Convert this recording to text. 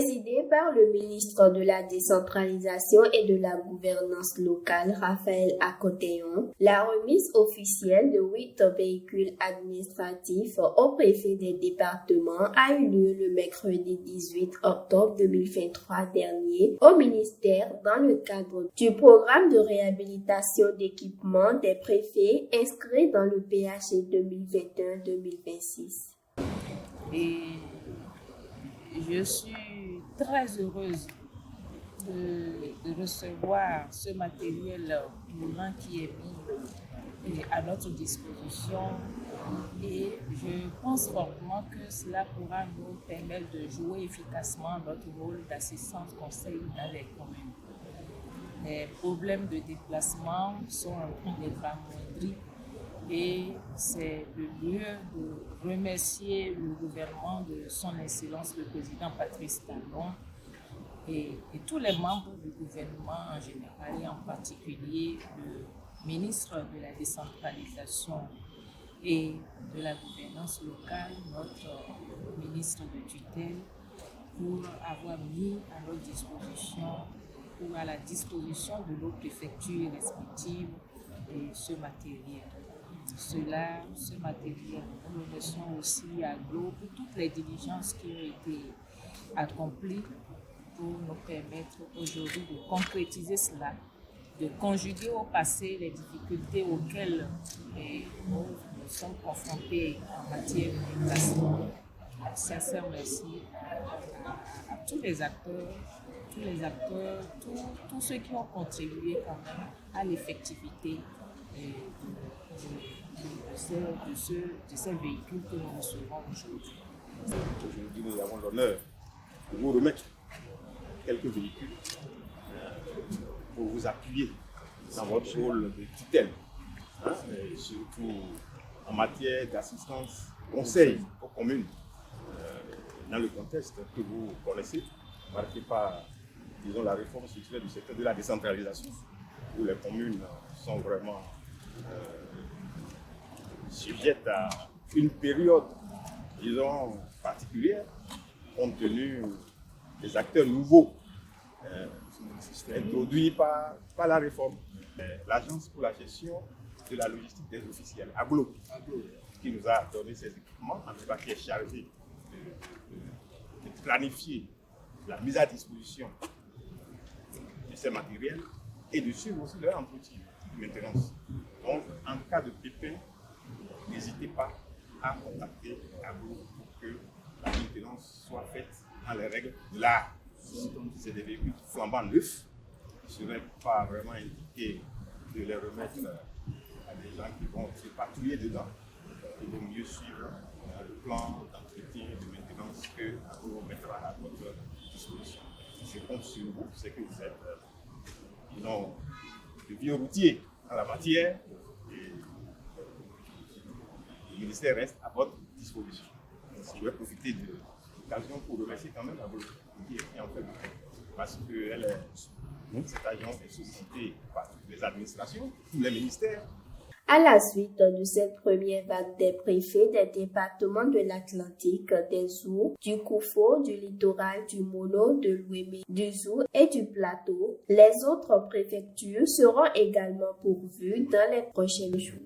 Présidée par le ministre de la Décentralisation et de la Gouvernance locale, Raphaël Akothéon, la remise officielle de 8 véhicules administratifs au préfet des départements a eu lieu le mercredi 18 octobre 2023 dernier au ministère dans le cadre du programme de réhabilitation d'équipement des préfets inscrits dans le PHE 2021-2026. Et je suis très heureuse de recevoir ce matériel roulant qui est mis à notre disposition et je pense fortement que cela pourra nous permettre de jouer efficacement notre rôle d'assistance conseil dans les communes. Les problèmes de déplacement sont en train d'être amoindris et c'est le lieu de remercier le gouvernement de son Excellence le Président Patrice Talon et tous les membres du gouvernement en général et en particulier le ministre de la Décentralisation et de la Gouvernance locale, notre ministre de tutelle, pour avoir mis à notre disposition ou à la disposition de nos préfectures respectives ce matériel. Ce matériel, nous remercions aussi à Glo pour toutes les diligences qui ont été accomplies pour nous permettre aujourd'hui de concrétiser cela, de conjuguer au passé les difficultés auxquelles nous sommes confrontés en matière de déplacement. Sincère merci à tous les acteurs, tous ceux qui ont contribué quand même à l'effectivité de ces véhicules que nous recevons aujourd'hui. Aujourd'hui, nous avons l'honneur de vous remettre quelques véhicules pour vous appuyer dans votre rôle de tutelle, surtout en matière d'assistance, conseil aux communes, dans le contexte que vous connaissez, marqué par, disons, la réforme structurelle du secteur de la décentralisation, où les communes sont vraiment sujettes à une période, disons, particulière, compte tenu des acteurs nouveaux introduits par la réforme. L'Agence pour la gestion de la logistique des officiels, AGLO, qui nous a donné ces équipements, en tout cas qui est chargé de planifier la mise à disposition de ces matériels et de suivre aussi leur entretien de maintenance. Donc, en cas de pépin, n'hésitez pas à contacter AGLO pour que la maintenance soit faite dans les règles de l'art. C'est des véhicules flambant neufs. Il ne serait pas vraiment indiqué de les remettre à des gens qui vont se patrouiller dedans. Il vaut mieux suivre le plan d'entretien et de maintenance que AGLO mettra à votre disposition. Je compte sur vous, c'est que vous êtes de vieux routiers en la matière et le ministère reste à votre disposition. Je vais profiter de l'occasion pour remercier quand même AGLO qui est en fait parce que cette agence est sollicitée par toutes les administrations, tous les ministères. À la suite de cette première vague des préfets des départements de l'Atlantique, des Zou, du Koufo, du littoral, du Mono, de l'Ouémé, du Zou et du Plateau, les autres préfectures seront également pourvues dans les prochains jours.